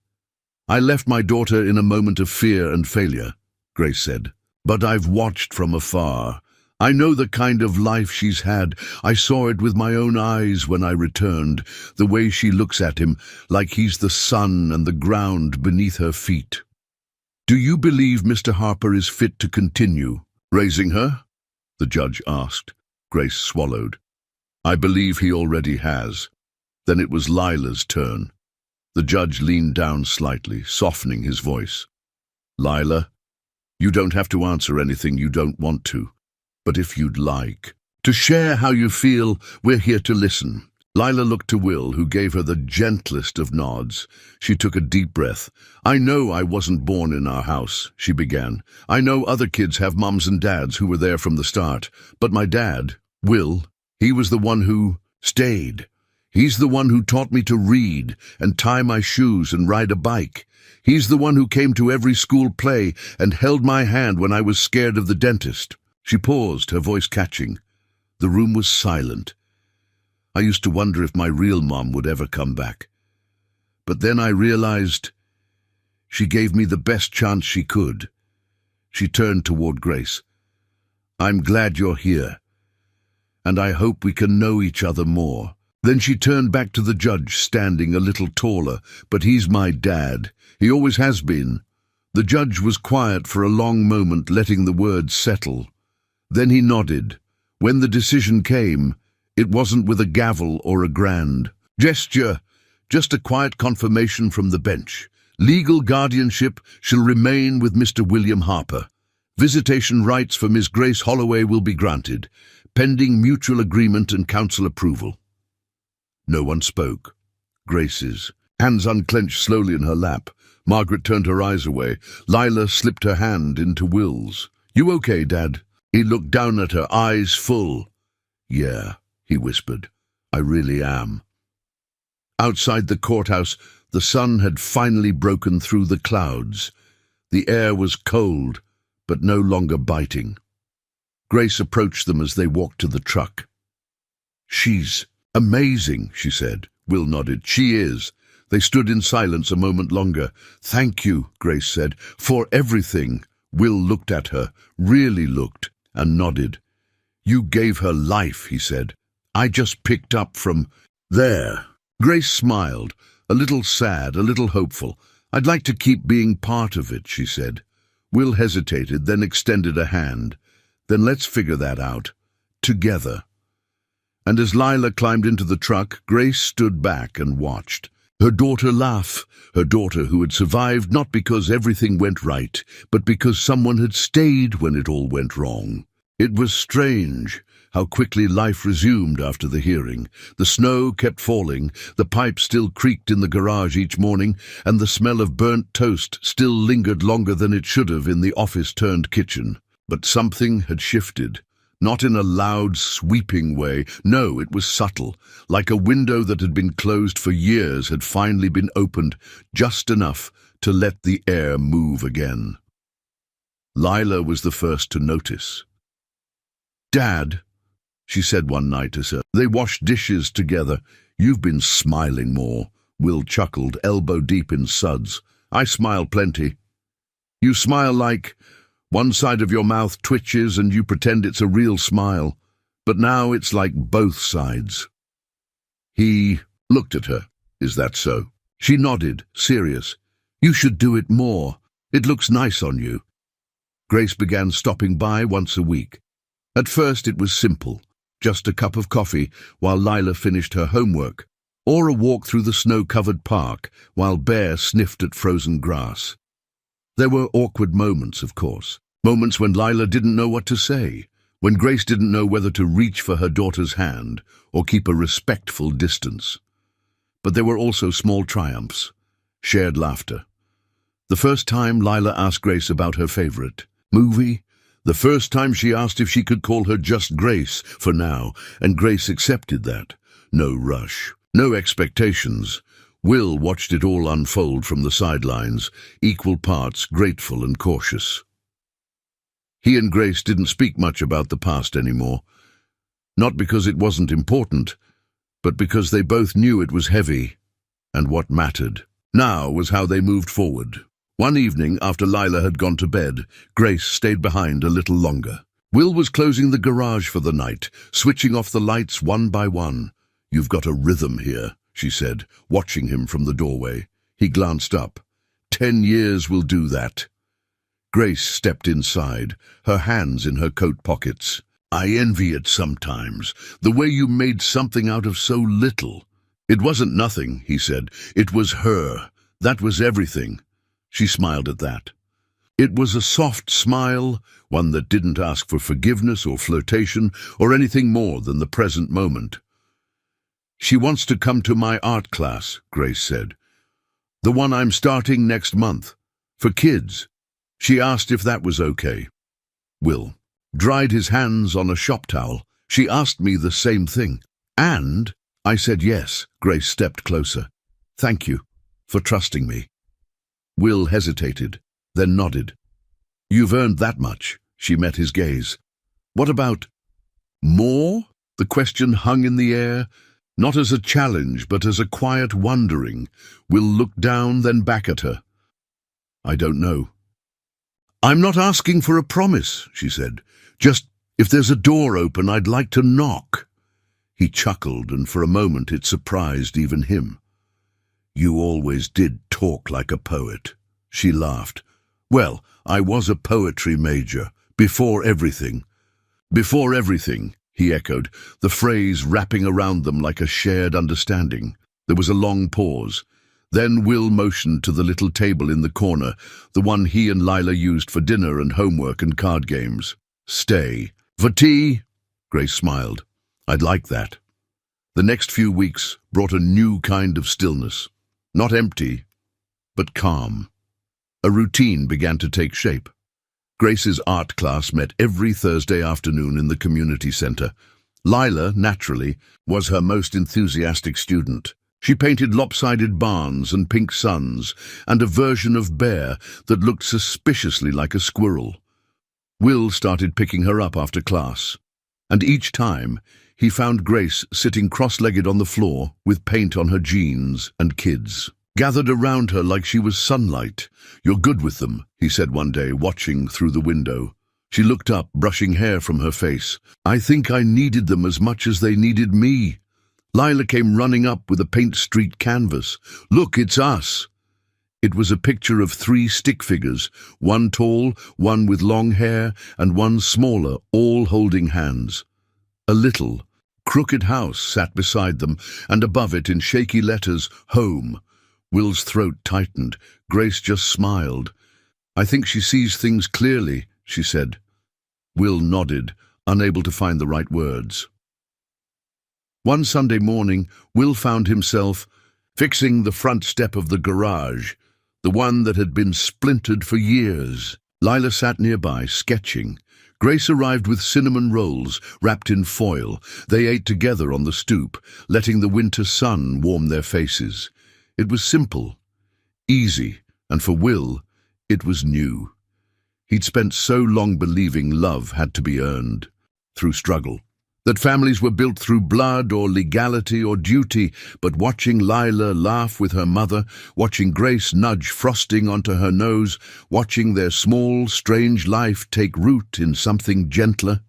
"I left my daughter in a moment of fear and failure," Grace said. "But I've watched from afar. I know the kind of life she's had. I saw it with my own eyes when I returned, the way she looks at him, like he's the sun and the ground beneath her feet." "Do you believe Mr. Harper is fit to continue raising her?" the judge asked. Grace swallowed. "I believe he already has." Then it was Lila's turn. The judge leaned down slightly, softening his voice. "Lila, you don't have to answer anything you don't want to. But if you'd like to share how you feel, we're here to listen." Lila looked to Will, who gave her the gentlest of nods. She took a deep breath. "I know I wasn't born in our house," she began. "I know other kids have moms and dads who were there from the start. But my dad, Will, he was the one who stayed. He's the one who taught me to read and tie my shoes and ride a bike. He's the one who came to every school play and held my hand when I was scared of the dentist." She paused, her voice catching. The room was silent. I used to wonder if my real mom would ever come back. But then I realized she gave me the best chance she could. She turned toward Grace. "I'm glad you're here, and I hope we can know each other more." Then she turned back to the judge, standing a little taller. "But he's my dad. He always has been." The judge was quiet for a long moment, letting the words settle. Then he nodded. When the decision came, it wasn't with a gavel or a grand gesture, just a quiet confirmation from the bench. Legal guardianship shall remain with Mr. William Harper. Visitation rights for Miss Grace Holloway will be granted, pending mutual agreement and council approval. No one spoke. Grace's hands unclenched slowly in her lap. Margaret turned her eyes away. Lila slipped her hand into Will's. "You okay, Dad?" He looked down at her, eyes full. "Yeah," he whispered. "I really am." Outside the courthouse, the sun had finally broken through the clouds. The air was cold, but no longer biting. Grace approached them as they walked to the truck. "She's amazing," she said. Will nodded. "She is." They stood in silence a moment longer. "Thank you," Grace said, "for everything." Will looked at her, really looked, and nodded. "You gave her life," he said. "I just picked up from there." Grace smiled, a little sad, a little hopeful. "I'd like to keep being part of it," she said. Will hesitated, then extended a hand. "Then let's figure that out. Together." And as Lila climbed into the truck, Grace stood back and watched. Her daughter laugh, her daughter who had survived not because everything went right, but because someone had stayed when it all went wrong. It was strange how quickly life resumed after the hearing. The snow kept falling, the pipe still creaked in the garage each morning, and the smell of burnt toast still lingered longer than it should have in the office-turned kitchen. But something had shifted. Not in a loud, sweeping way. No, it was subtle, like a window that had been closed for years had finally been opened just enough to let the air move again. Lila was the first to notice. "Dad," she said one night as they washed dishes together, "you've been smiling more." Will chuckled, elbow deep in suds. "I smile plenty." "You smile like one side of your mouth twitches and you pretend it's a real smile, but now it's like both sides." He looked at her. "Is that so?" She nodded, serious. "You should do it more. It looks nice on you." Grace began stopping by once a week. At first it was simple, just a cup of coffee while Lila finished her homework, or a walk through the snow-covered park while Bear sniffed at frozen grass. There were awkward moments, of course. Moments when Lila didn't know what to say, when Grace didn't know whether to reach for her daughter's hand or keep a respectful distance. But there were also small triumphs, shared laughter. The first time Lila asked Grace about her favorite movie, the first time she asked if she could call her just Grace for now, and Grace accepted that. No rush, no expectations. Will watched it all unfold from the sidelines, equal parts grateful and cautious. He and Grace didn't speak much about the past anymore. Not because it wasn't important, but because they both knew it was heavy, and what mattered now was how they moved forward. One evening, after Lila had gone to bed, Grace stayed behind a little longer. Will was closing the garage for the night, switching off the lights one by one. "You've got a rhythm here," she said, watching him from the doorway. He glanced up. 10 years will do that." Grace stepped inside, her hands in her coat pockets. "I envy it sometimes, the way you made something out of so little." "It wasn't nothing," he said. "It was her. That was everything." She smiled at that. It was a soft smile, one that didn't ask for forgiveness or flirtation or anything more than the present moment. "She wants to come to my art class," Grace said. "The one I'm starting next month. For kids." She asked if that was okay. Will dried his hands on a shop towel. "She asked me the same thing. And I said yes." Grace stepped closer. "Thank you for trusting me." Will hesitated, then nodded. You've earned that much. She met his gaze. What about more? The question hung in the air, not as a challenge, but as a quiet wondering. Will looked down, then back at her. I don't know. I'm not asking for a promise, she said. Just, if there's a door open, I'd like to knock. He chuckled, and for a moment it surprised even him. You always did talk like a poet. She laughed. Well, I was a poetry major, before everything. Before everything, he echoed, the phrase wrapping around them like a shared understanding. There was a long pause. Then Will motioned to the little table in the corner, the one he and Lila used for dinner and homework and card games. Stay. For tea? Grace smiled. I'd like that. The next few weeks brought a new kind of stillness. Not empty, but calm. A routine began to take shape. Grace's art class met every Thursday afternoon in the community center. Lila, naturally, was her most enthusiastic student. She painted lopsided barns and pink suns, and a version of bear that looked suspiciously like a squirrel. Will started picking her up after class, and each time he found Grace sitting cross-legged on the floor with paint on her jeans and kids, gathered around her like she was sunlight. You're good with them, he said one day, watching through the window. She looked up, brushing hair from her face. I think I needed them as much as they needed me. Lila came running up with a paint-streaked canvas. Look, it's us. It was a picture of 3 stick figures, one tall, one with long hair, and one smaller, all holding hands. A little, crooked house sat beside them, and above it, in shaky letters, Home. Will's throat tightened. Grace just smiled. I think she sees things clearly, she said. Will nodded, unable to find the right words. One Sunday morning, Will found himself fixing the front step of the garage, the one that had been splintered for years. Lila sat nearby, sketching. Grace arrived with cinnamon rolls wrapped in foil. They ate together on the stoop, letting the winter sun warm their faces. It was simple, easy, and for Will, it was new. He'd spent so long believing love had to be earned, through struggle, that families were built through blood or legality or duty, but watching Lila laugh with her mother, watching Grace nudge frosting onto her nose, watching their small, strange life take root in something gentler,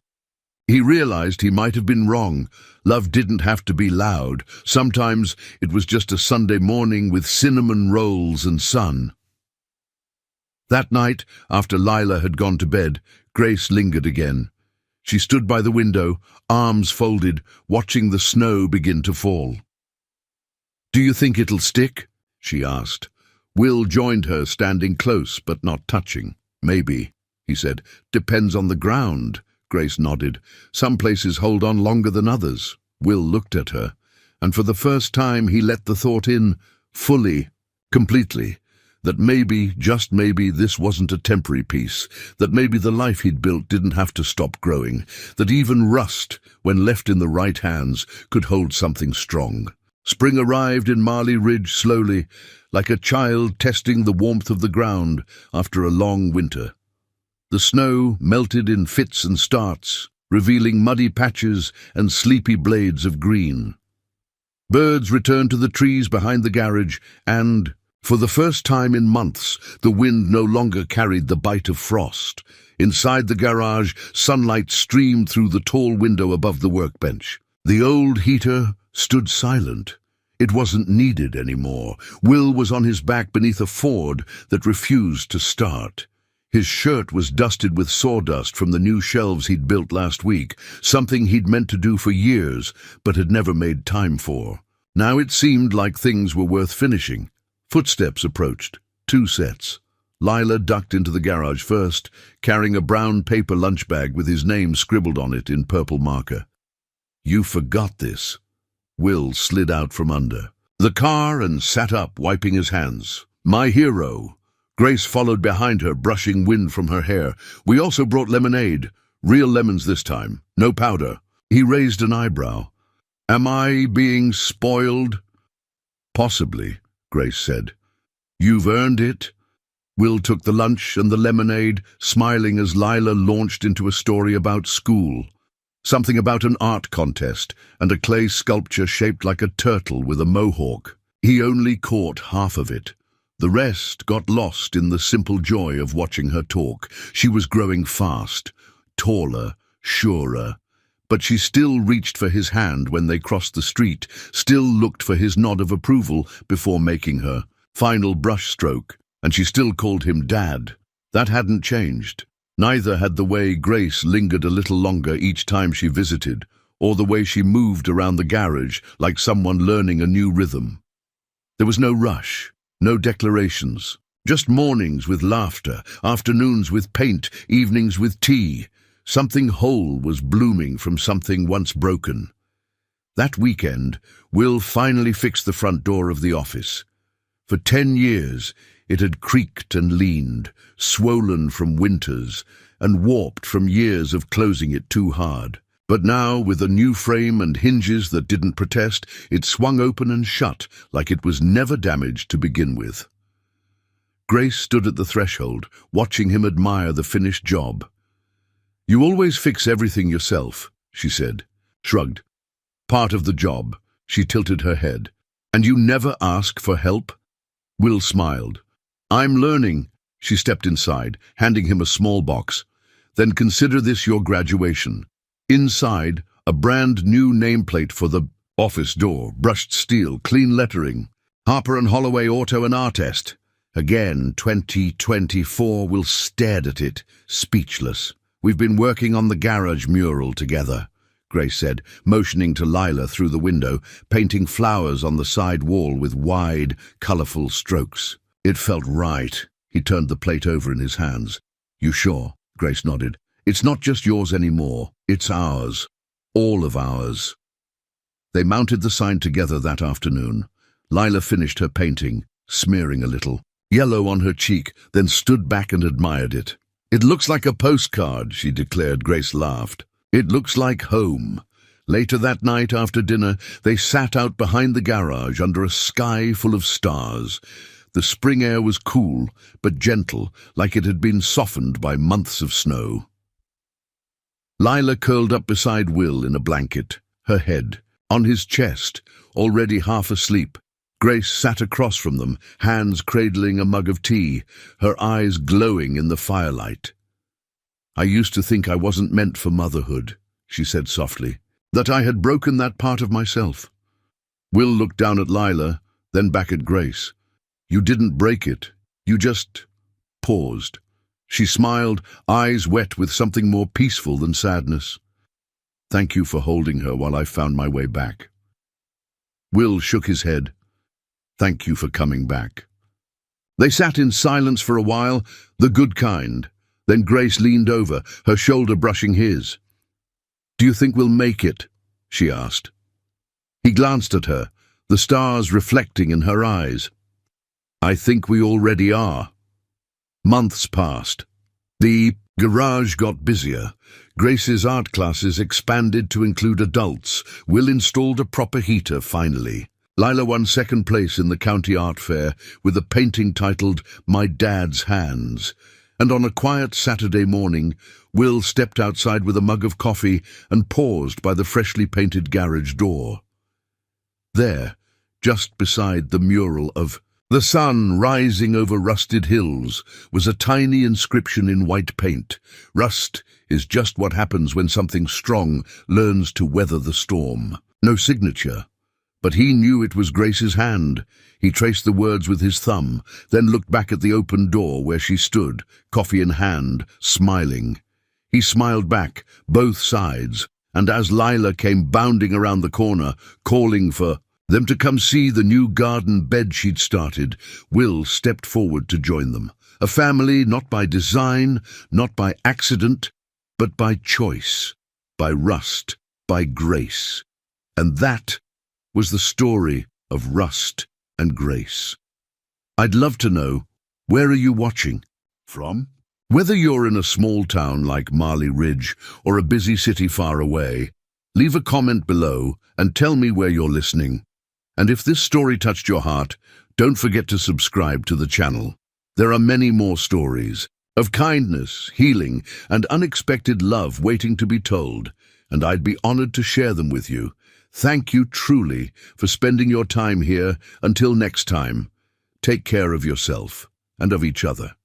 he realized he might have been wrong. Love didn't have to be loud. Sometimes it was just a Sunday morning with cinnamon rolls and sun. That night, after Lila had gone to bed, Grace lingered again. She stood by the window, arms folded, watching the snow begin to fall. Do you think it'll stick? She asked. Will joined her, standing close but not touching. Maybe, he said. Depends on the ground. Grace nodded. Some places hold on longer than others. Will looked at her, and for the first time he let the thought in, fully, completely, that maybe, just maybe, this wasn't a temporary piece, that maybe the life he'd built didn't have to stop growing, that even rust, when left in the right hands, could hold something strong. Spring arrived in Marley Ridge slowly, like a child testing the warmth of the ground after a long winter. The snow melted in fits and starts, revealing muddy patches and sleepy blades of green. Birds returned to the trees behind the garage, and, for the first time in months, the wind no longer carried the bite of frost. Inside the garage, sunlight streamed through the tall window above the workbench. The old heater stood silent. It wasn't needed anymore. Will was on his back beneath a Ford that refused to start. His shirt was dusted with sawdust from the new shelves he'd built last week, something he'd meant to do for years, but had never made time for. Now it seemed like things were worth finishing. Footsteps approached, 2 sets. Lila ducked into the garage first, carrying a brown paper lunch bag with his name scribbled on it in purple marker. You forgot this. Will slid out from under the car and sat up, wiping his hands. My hero. Grace followed behind her, brushing wind from her hair. We also brought lemonade. Real lemons this time. No powder. He raised an eyebrow. Am I being spoiled? Possibly, Grace said. You've earned it. Will took the lunch and the lemonade, smiling as Lila launched into a story about school. Something about an art contest and a clay sculpture shaped like a turtle with a mohawk. He only caught half of it. The rest got lost in the simple joy of watching her talk. She was growing fast, taller, surer. But she still reached for his hand when they crossed the street, still looked for his nod of approval before making her final brushstroke, and she still called him Dad. That hadn't changed. Neither had the way Grace lingered a little longer each time she visited, or the way she moved around the garage like someone learning a new rhythm. There was no rush, no declarations, just mornings with laughter, afternoons with paint, evenings with tea. Something whole was blooming from something once broken. That weekend, Will finally fixed the front door of the office. For 10 years, it had creaked and leaned, swollen from winters, and warped from years of closing it too hard. But now, with a new frame and hinges that didn't protest, it swung open and shut like it was never damaged to begin with. Grace stood at the threshold, watching him admire the finished job. "You always fix everything yourself," she said, shrugged. "Part of the job." She tilted her head. "And you never ask for help?" Will smiled. "I'm learning." She stepped inside, handing him a small box. "Then consider this your graduation." Inside, a brand new nameplate for the office door, brushed steel, clean lettering. "Harper and Holloway Auto and Artist." Again, 2024. Will stared at it, speechless. "We've been working on the garage mural together," Grace said, motioning to Lila through the window, painting flowers on the side wall with wide, colorful strokes. It felt right. He turned the plate over in his hands. "You sure?" Grace nodded. "It's not just yours anymore. It's ours. All of ours." They mounted the sign together that afternoon. Lila finished her painting, smearing a little yellow on her cheek, then stood back and admired it. "It looks like a postcard," she declared. Grace laughed. "It looks like home." Later that night, after dinner, they sat out behind the garage under a sky full of stars. The spring air was cool, but gentle, like it had been softened by months of snow. Lila curled up beside Will in a blanket, her head on his chest, already half asleep. Grace sat across from them, hands cradling a mug of tea, her eyes glowing in the firelight. "I used to think I wasn't meant for motherhood," she said softly, "that I had broken that part of myself." Will looked down at Lila, then back at Grace. "You didn't break it. You just paused." She smiled, eyes wet with something more peaceful than sadness. "Thank you for holding her while I found my way back." Will shook his head. "Thank you for coming back." They sat in silence for a while, the good kind. Then Grace leaned over, her shoulder brushing his. "Do you think we'll make it?" she asked. He glanced at her, the stars reflecting in her eyes. "I think we already are." Months passed. The garage got busier. Grace's art classes expanded to include adults. Will installed a proper heater finally. Lila won second place in the county art fair with a painting titled "My Dad's Hands." And on a quiet Saturday morning, Will stepped outside with a mug of coffee and paused by the freshly painted garage door. There, just beside the mural of "The Sun Rising Over Rusted Hills," was a tiny inscription in white paint. "Rust is just what happens when something strong learns to weather the storm." No signature. But he knew it was Grace's hand. He traced the words with his thumb, then looked back at the open door where she stood, coffee in hand, smiling. He smiled back, both sides, and as Lila came bounding around the corner, calling for them to come see the new garden bed she'd started, Will stepped forward to join them. A family not by design, not by accident, but by choice, by rust, by grace. And that was the story of Rust and Grace. I'd love to know, where are you watching from? Whether you're in a small town like Marley Ridge or a busy city far away, leave a comment below and tell me where you're listening. And if this story touched your heart, don't forget to subscribe to the channel. There are many more stories of kindness, healing, and unexpected love waiting to be told, and I'd be honored to share them with you. Thank you truly for spending your time here. Until next time, take care of yourself and of each other.